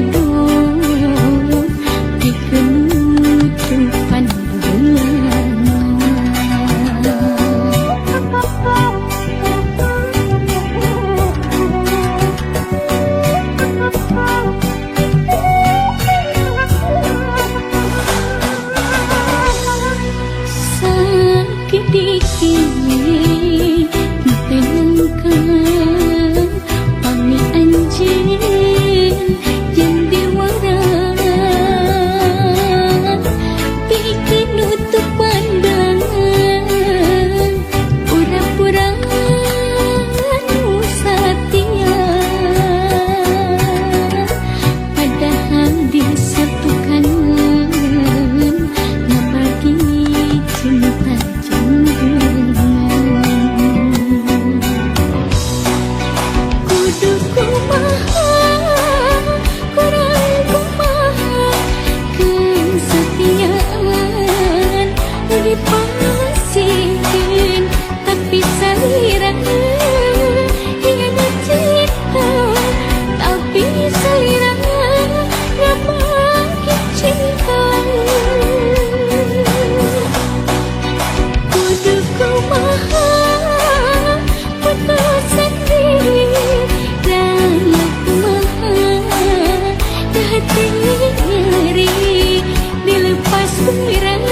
hidup di kenutupan belana. Sakit dikit tenangkan pami anjing yang diwaran, bikin nutup pandangan pura-pura nu setia, padahal disatukan ngebagi cinta jenggengan. Kudu kumaha, kurang kumaha, kesetiaan dipasihkan, tapi saliran hianat cinta, tapi saliran gak bagi cinta. Kudu kumaha, putus sendiri, raya kumaha, hati nyeri, dilepas berat,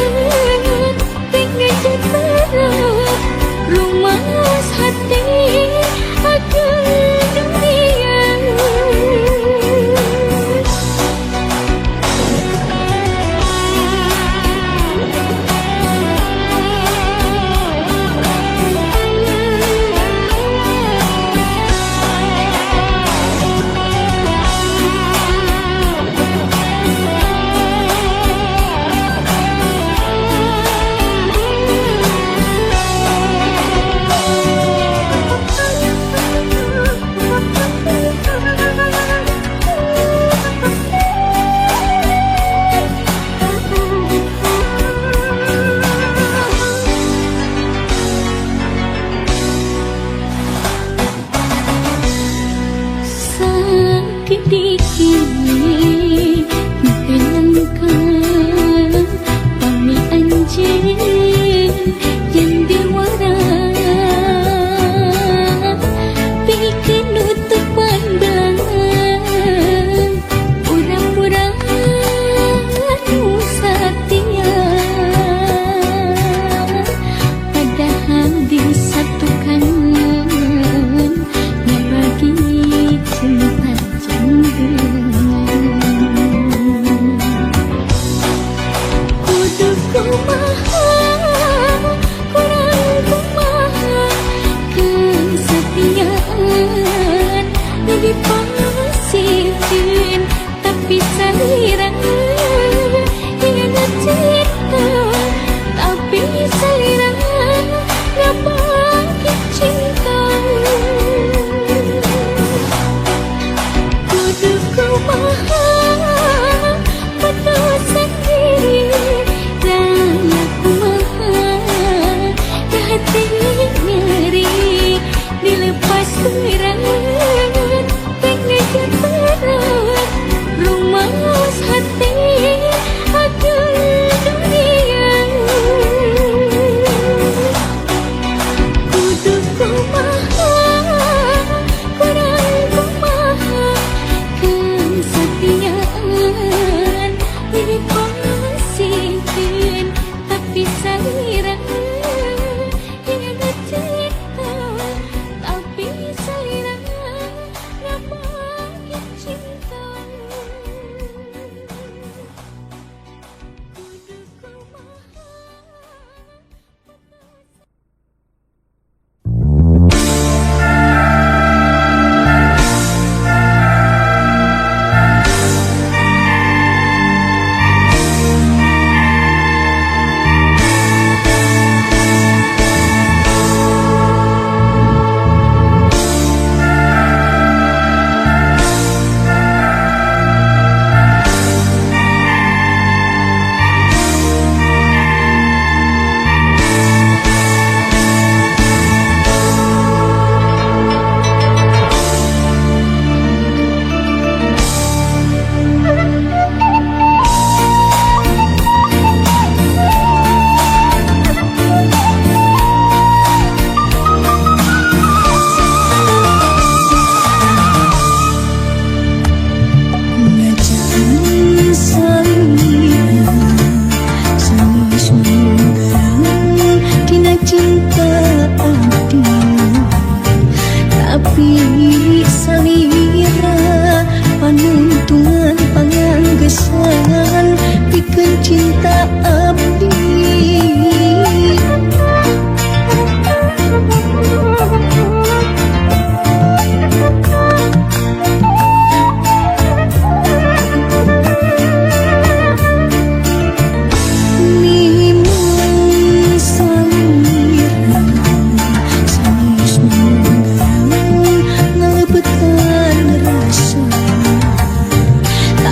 pengen berat, rumas hati akan dunia. Sakit dikit tenangkan pami anjing yang diwaran, bikin nutup pandangan pura-pura nu setia, padahal disatukan ngebagi cinta jenggengan. Kudu kumaha, kurang kumaha, kesetiaan dipasihkan, tapi saliran hianat cinta, tapi saliran gak bagi cinta. Kudu kumaha, putus sendiri, raya kumaha, hati nyeri, dilepas berat, pengen berat, rumas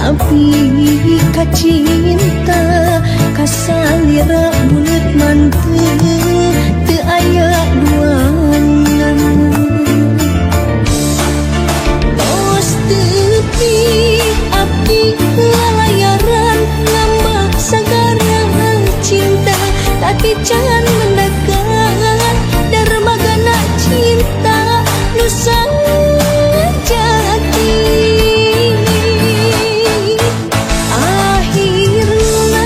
tapi kacinta kasalira bulet manteu teu aya duana tos tepi abdi lalayaran ngambah sagara cinta tapi can mendekat darmagana cinta nusa jati akhirna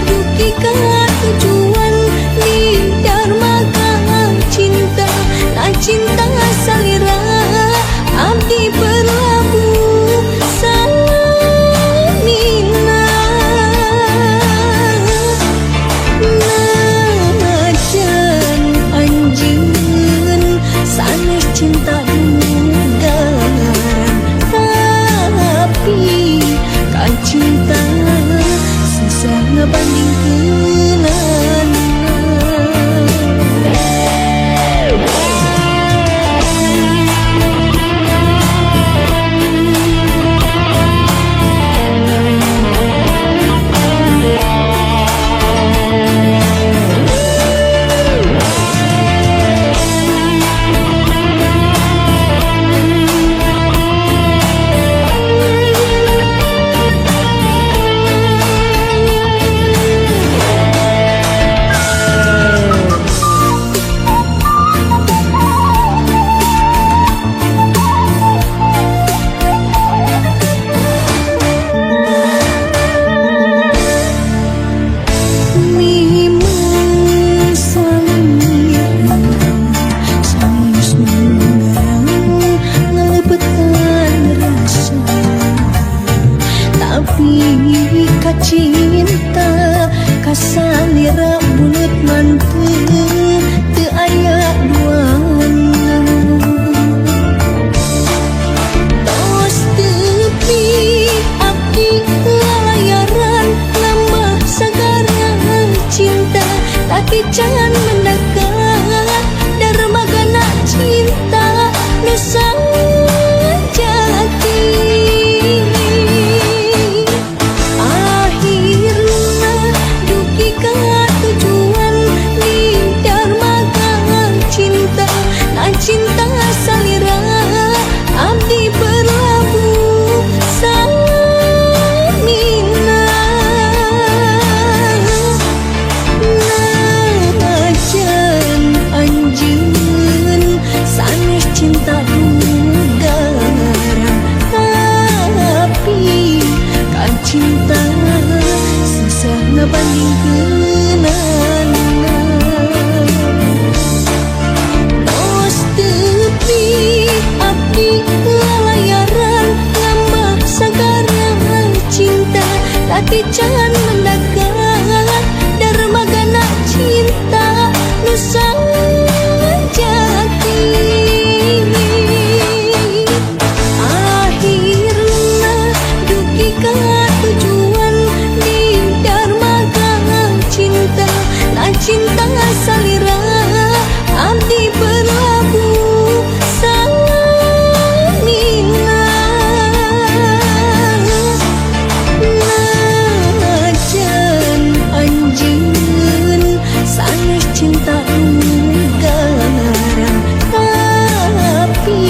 duki ka tujuan di darmaga cinta na cinta salira abdi berlabuh samina najan anjeun sanes cinta dugaran tapi kan cinta susah ngebandingkeun cinta kasalira bulet manteu teu aya duana tos tepi abdi lalayaran nambah sagara cinta tapi can mendekat darmagana cinta nusa jati cinta salira abdi berlabuh samina najan anjeun sanes cinta dugaran tapi kan cinta susah ngebandingkeun abdi lalayaran ngambah sagara cinta tapi can mendekat darmagana cinta nusa jati akhirna duki ka tujuan di darmaga cinta na cinta salira abdi berlabuh samina najan anjeun sanes cinta dugaran tapi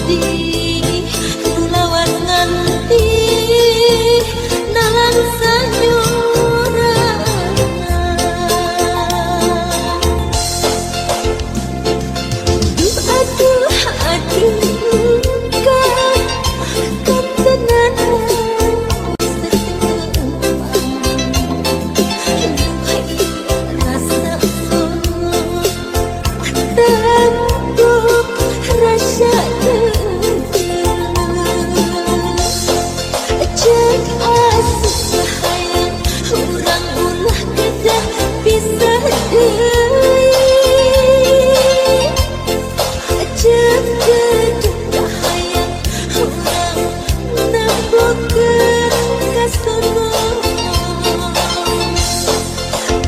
sedih lawan nganti nahan sayuran aduh kan tenan rasa rasa cek asuh sayang urang ulah kedah bisa deui cek kedah hayang urang nembokeun kasono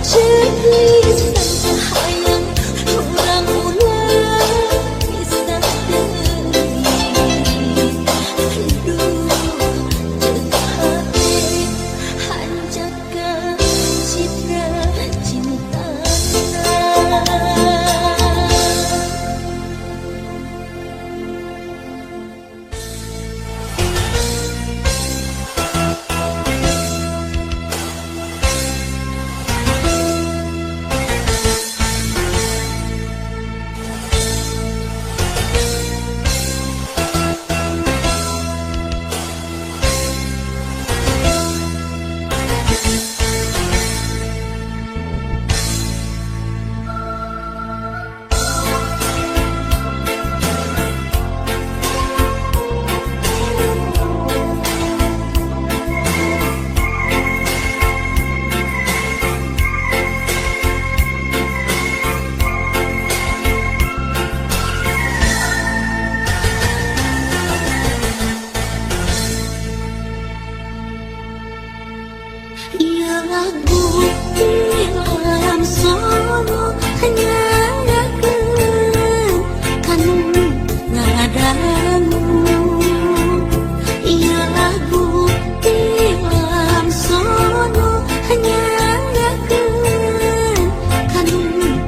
cek lisan hayang urang ulah bisa deui duh cek hati hanjakan citra cintana ialah bukti dalam sono hanya kanu ngadamu ialah bukti dalam sono hanya kanu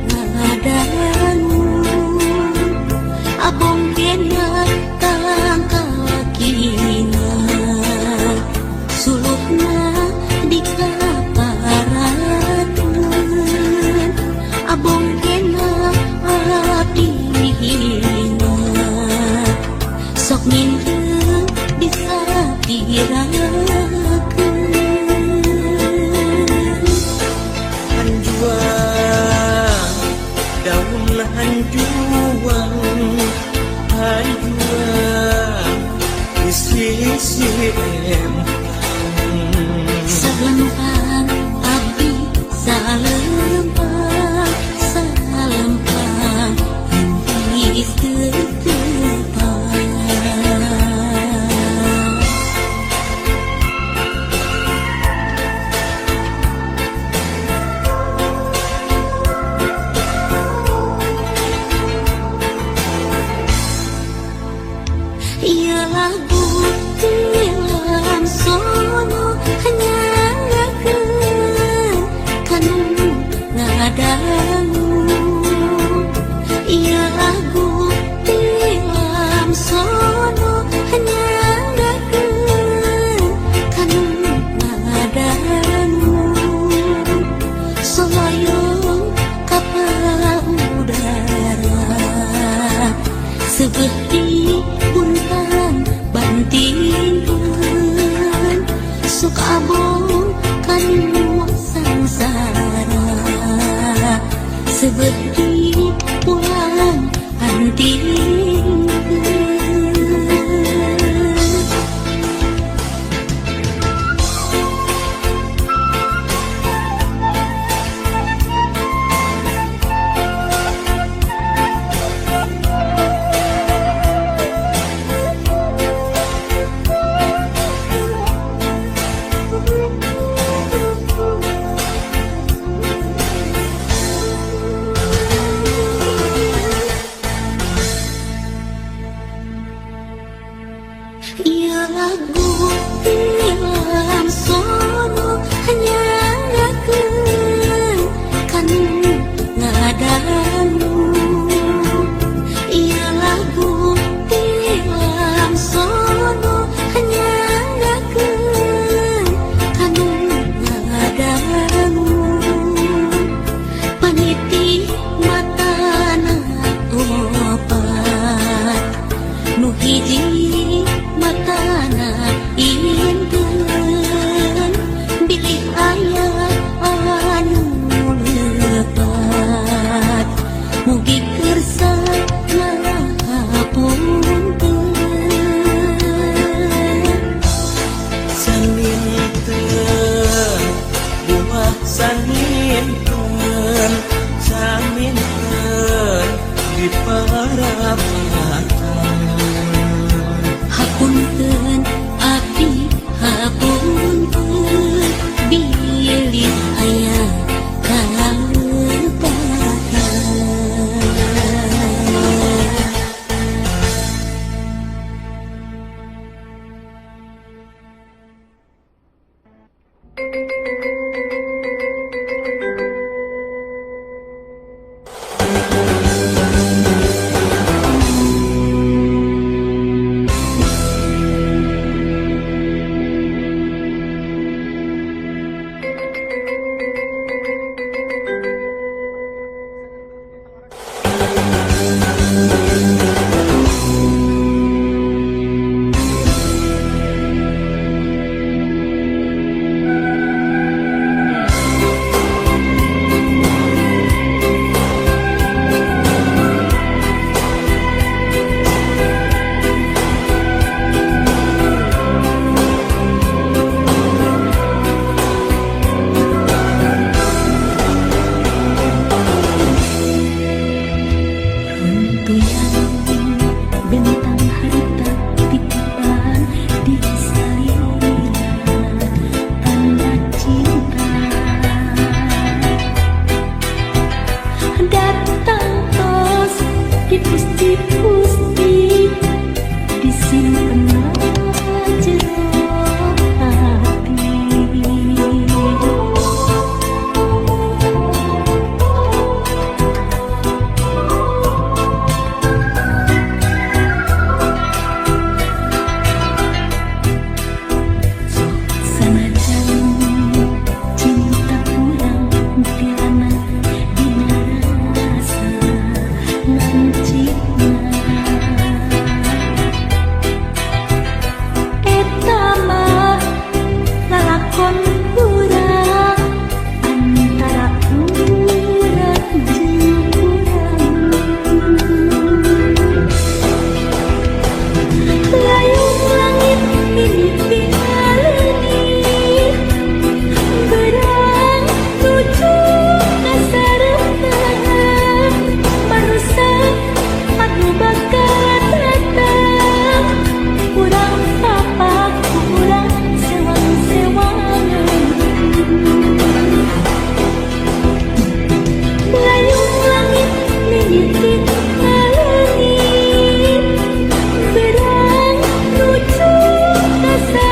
ngadamu abong kena tangkakina sulukna di kaparakan abong kena abdina sok minta bisa dirakan hanjuang daun hanjuang di sisi salempang abdi salempang henti setepang ialah bukti dalam sono hanya kanu ngadamu ialah bukti dalam sono hanya kanu ngadamu soyong kapal udara seperti puntan bantingan sok abong kanu sangsara seperti pulang anting ialah bukti dalam sono hanya kanu ngadamu ialah bukti Bentang harta titipan di salinan tanda cinta. Datang tos dipus-dipusti disimpen jero hati. Berang lucu kasar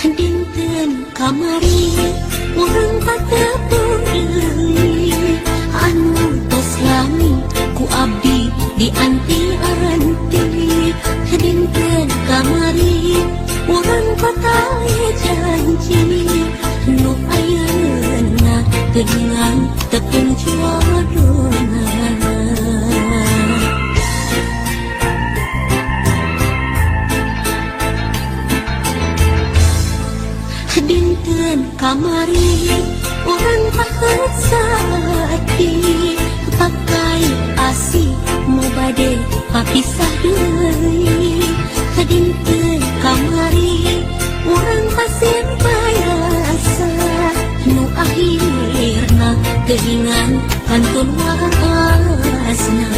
Dinten kamari urang patepur anu tos lami ku abdi di anti-anti. Dinten kamari urang patae janji nu ayeuna geuningan tepung jodohna. Dinten kamari urang pahet sati pakai asi mau bade papisah deui. Dinten kamari urang pasien payasa nu akhirna geuningan kantun wasna.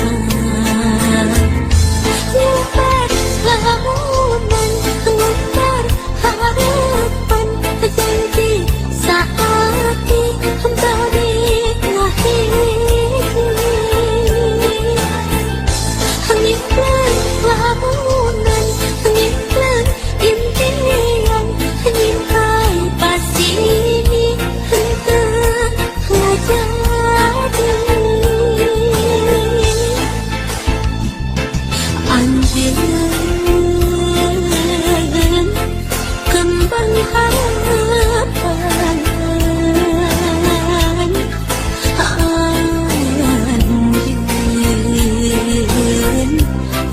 Nyumpar lamunan ngumbar harapan janji saati kembali lahir. Ngiklan lamunan ngiklan impian nyimpai pasini henteu ngajadi. Anjeun kembang harapan anjeun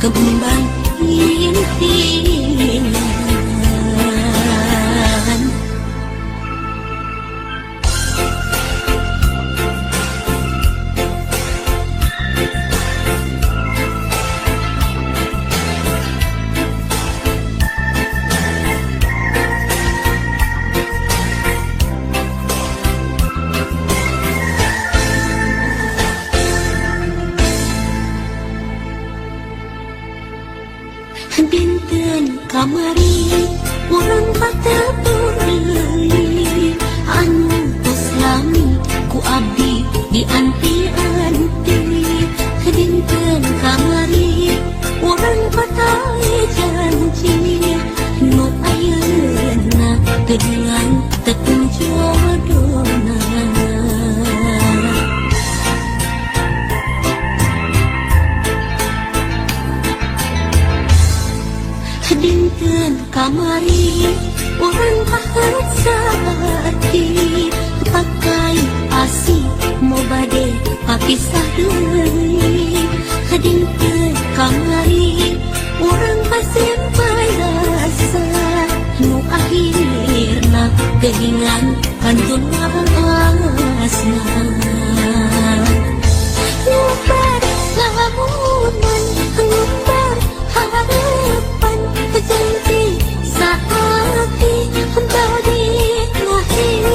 kembang impian. Dinten kamari urang patepur anu tos lami ku abdi di anti-anti. Dinten kamari urang patae janji nu ayeuna geuningan tepung jodohna. Dinten kamari urang pahet sati pakai asi mau bade papisah deui. Dinten kamari urang pasien payasa nu akhirna geuningan kantun wasna. Nyumpar lamunan ngumbar harapan janji saati kembali lahir.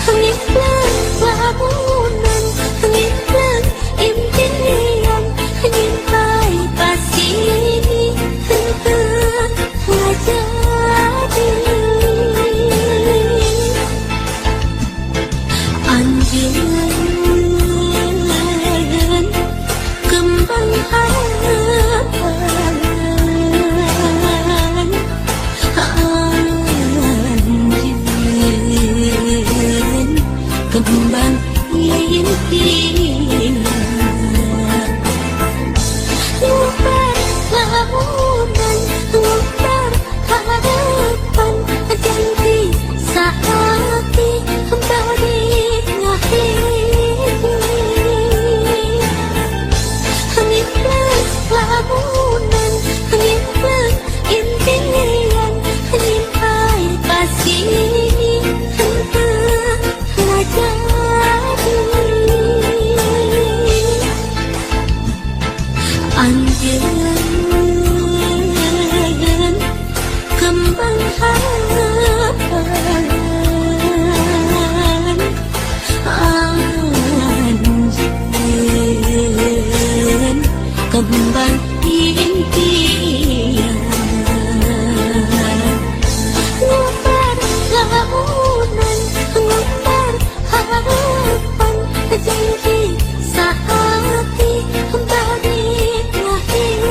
Ngiklan lamunan ngiklan impian nyimpai pasini henteu ngajadi. Anjeun kembang harapan anjeun kembang impian. Nyumpar lamunan ngumbar harapan janji saati kembali lahir. Ngiklan lamunan ngiklan impian nyimpai pasini henteu ngajadi. Anjeun kembang harapan anjeun kembang impian. Ngumbar lamunan ngumbar harapan janji saati kembali lahir.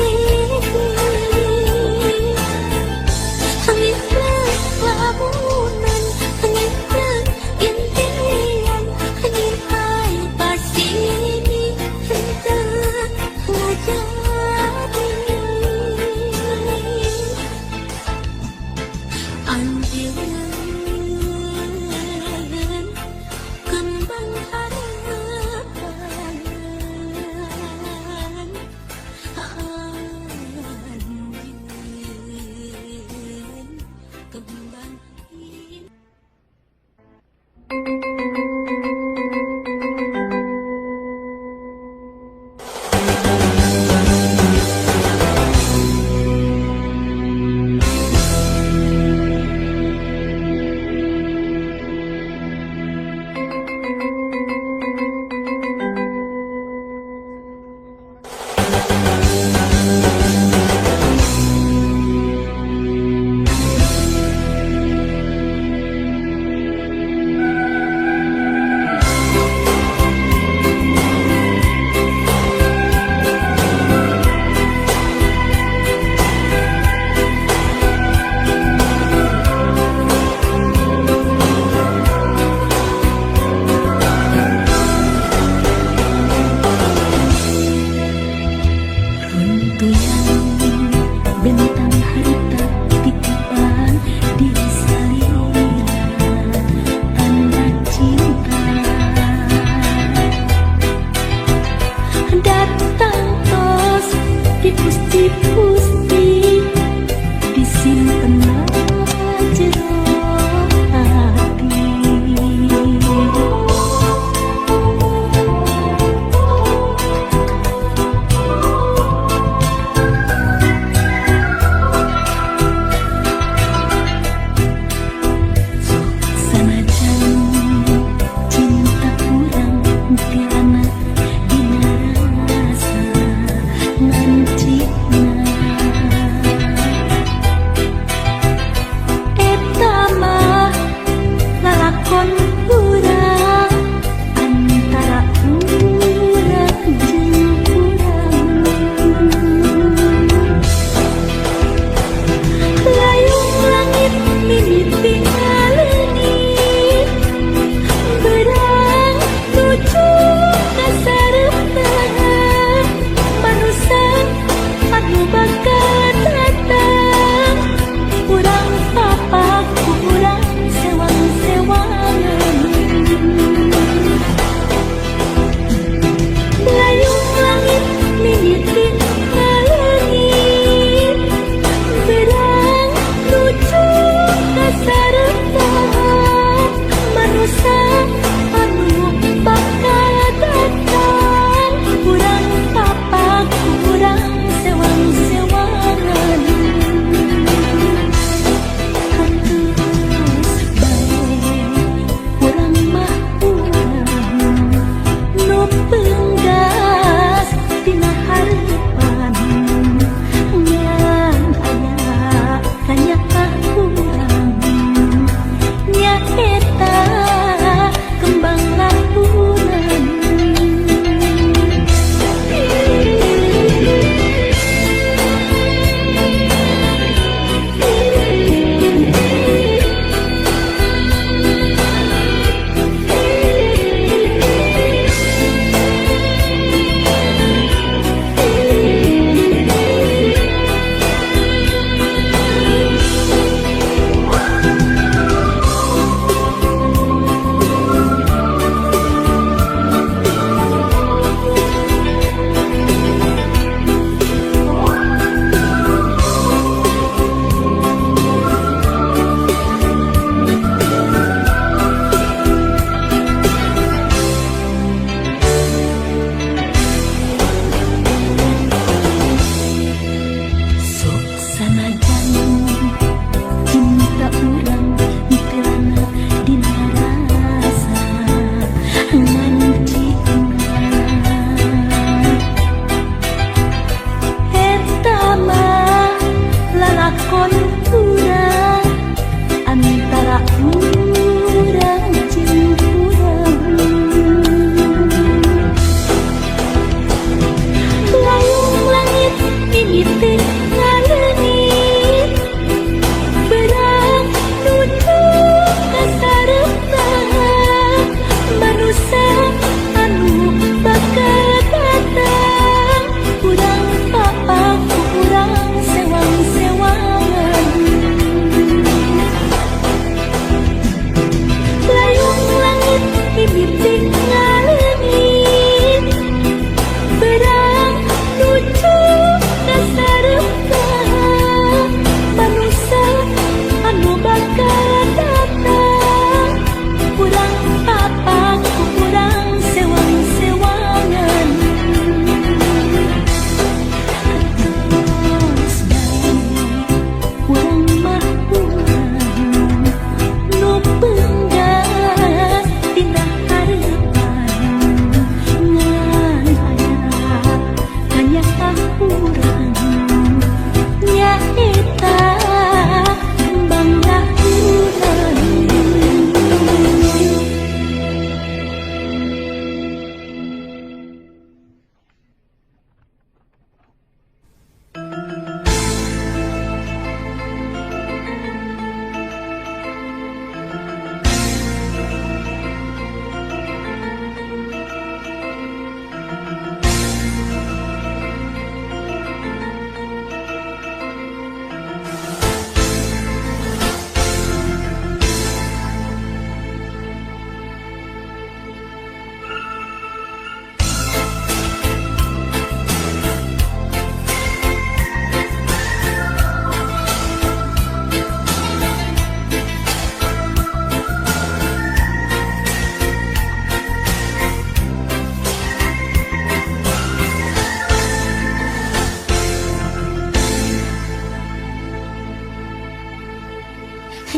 bentang harta titipan di salinan tanda cinta. Datang tos dipus-dipusti disimpen jero hati.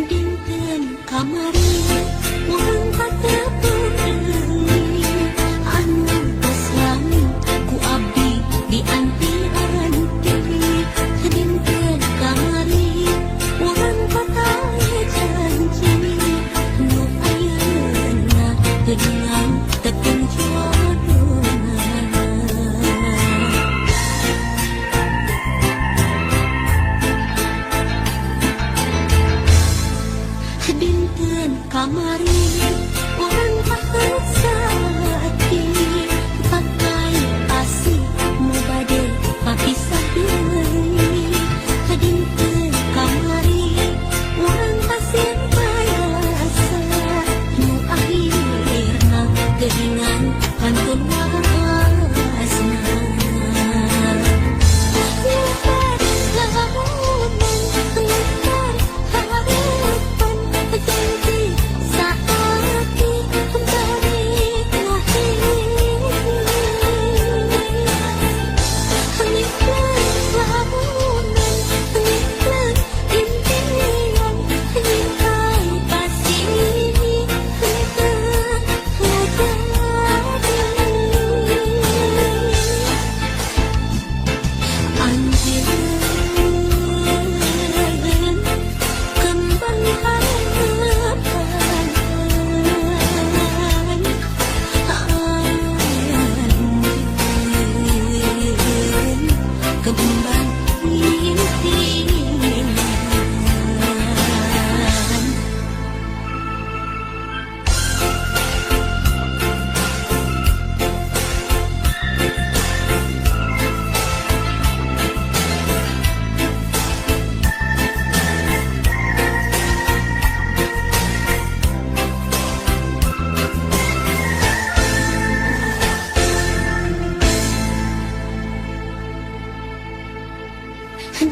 dinten kamari urang patepeureun anu tos lami ku abdi dianti-anti dinten kamari urang patae janji nu ayeuna dengan tepung jodohna dinten kamari orang paksa hati pakai asih mau bade papisah deui dinten kamari orang pasir bayasa nu akhirna geuningan kantun wasna kembang impian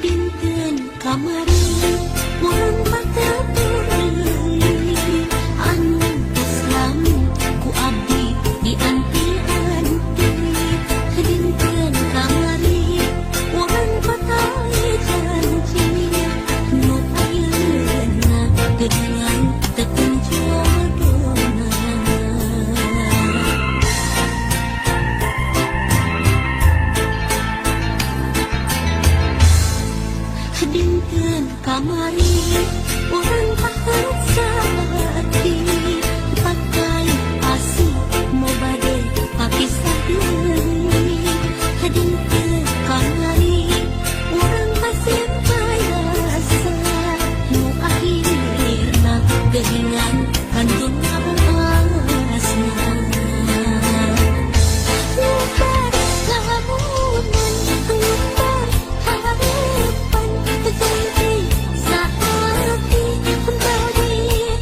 dinten kamari urang patepeureun anu tos lami ku abdi dianti-anti dinten kamari urang patae janji nu ayeuna geuningan tepung jodohna dinten kamari urang paksa hati pakai asih mau bade papisah deui dinten kamari urang pasir bayasa nu akhirna geuningan kantun wasna lamunan harapan janji saat kembali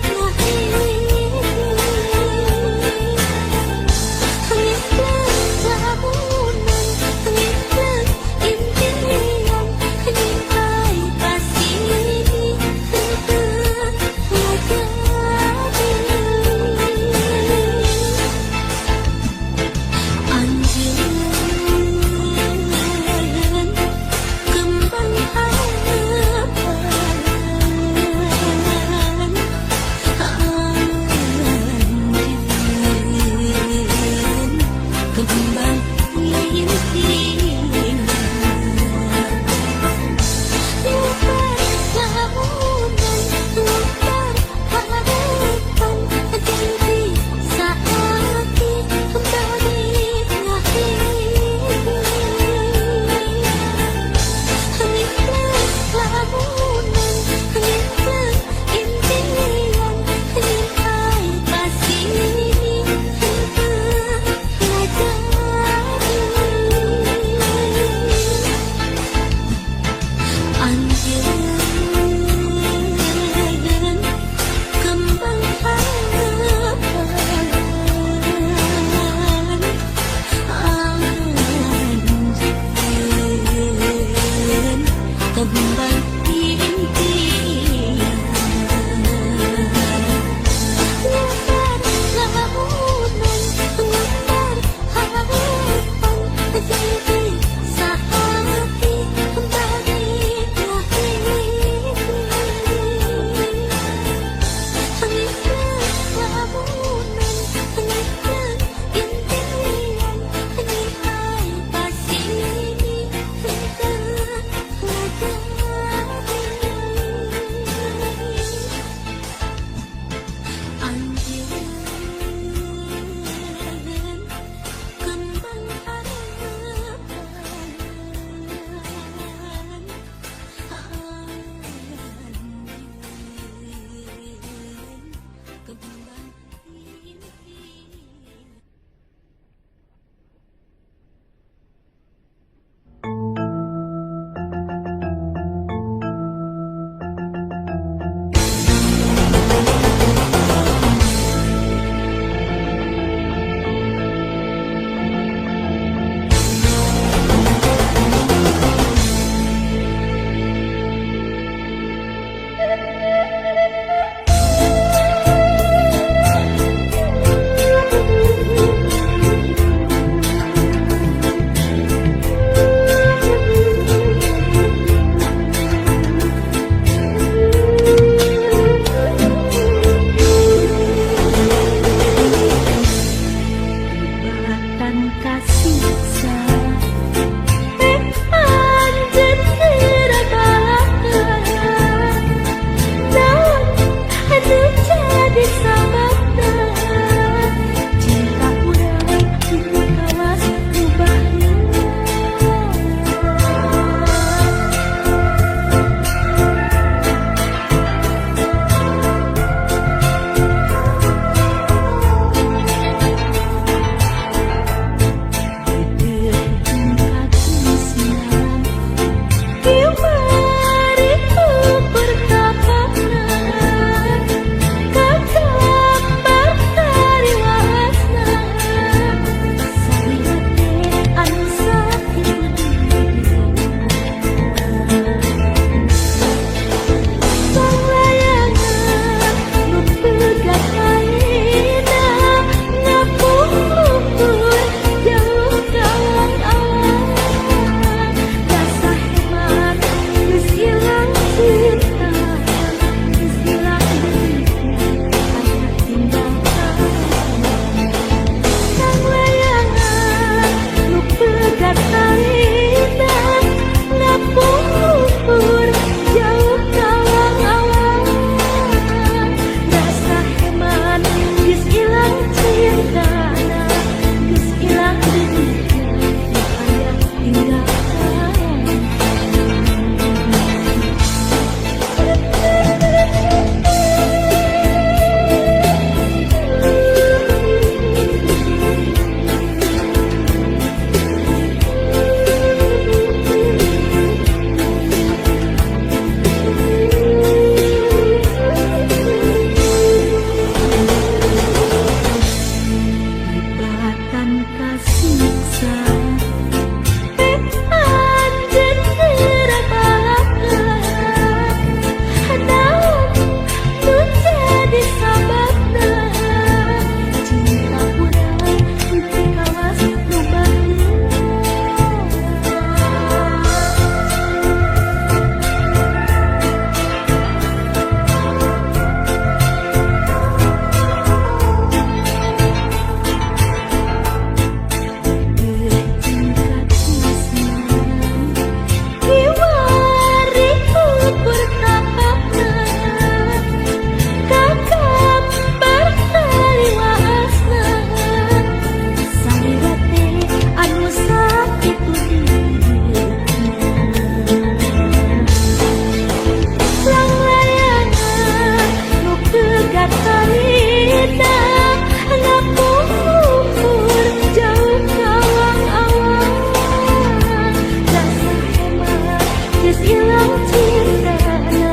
cintana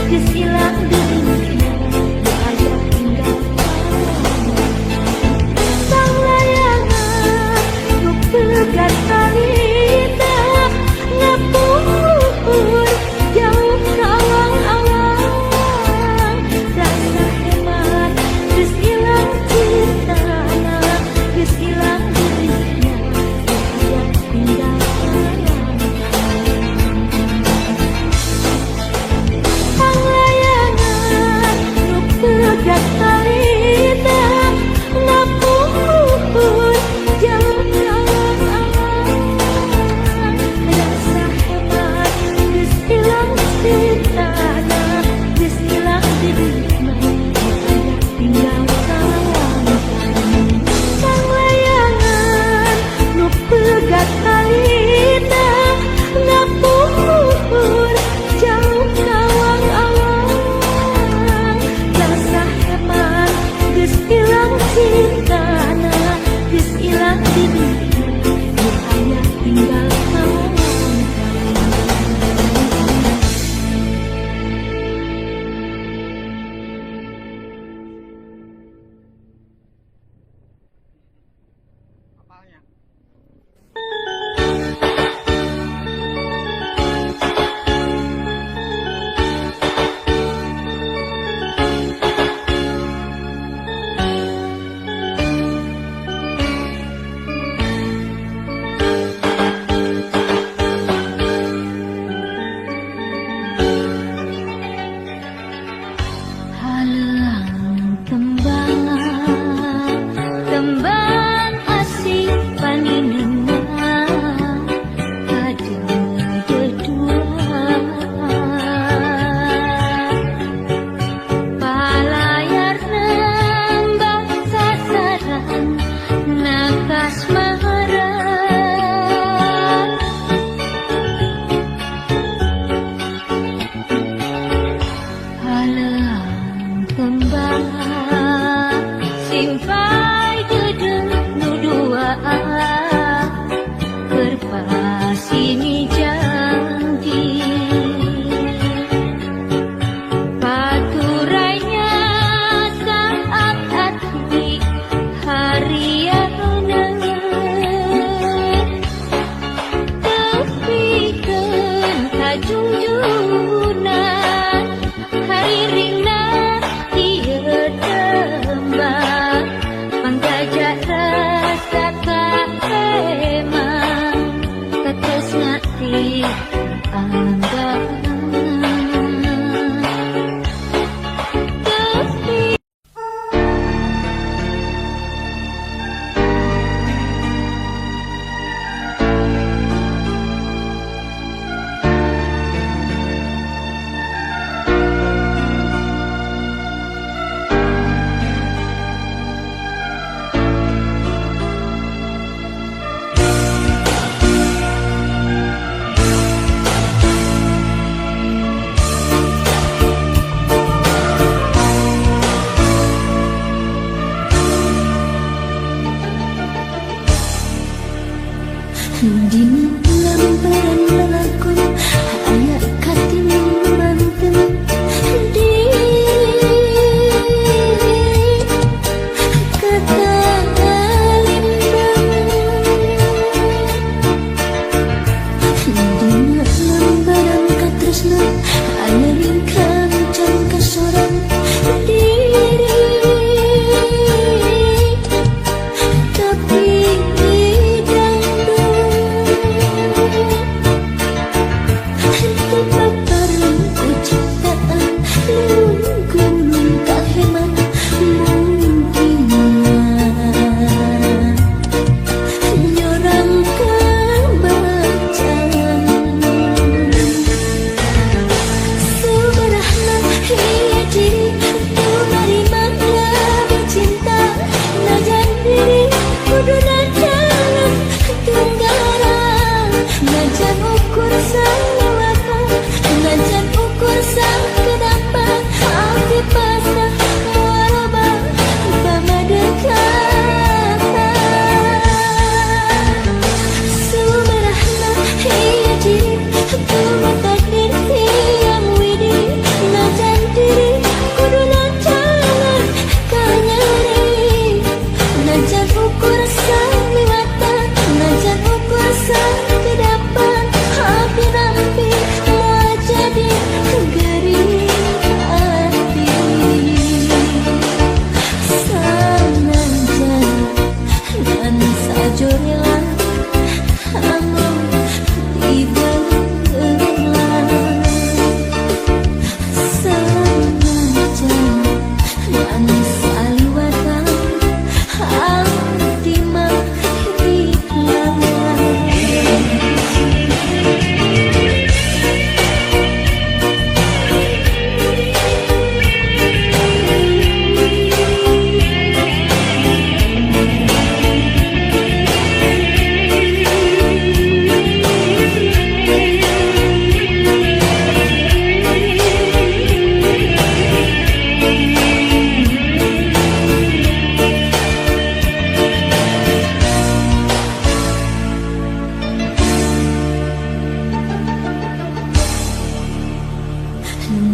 geus ilang deungna aya tinggal sang layangan nu pegat talina ngapur jauh ka awang-awang rasa hemat geus ilang cintana geus ilang deungna aya tinggal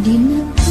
Dina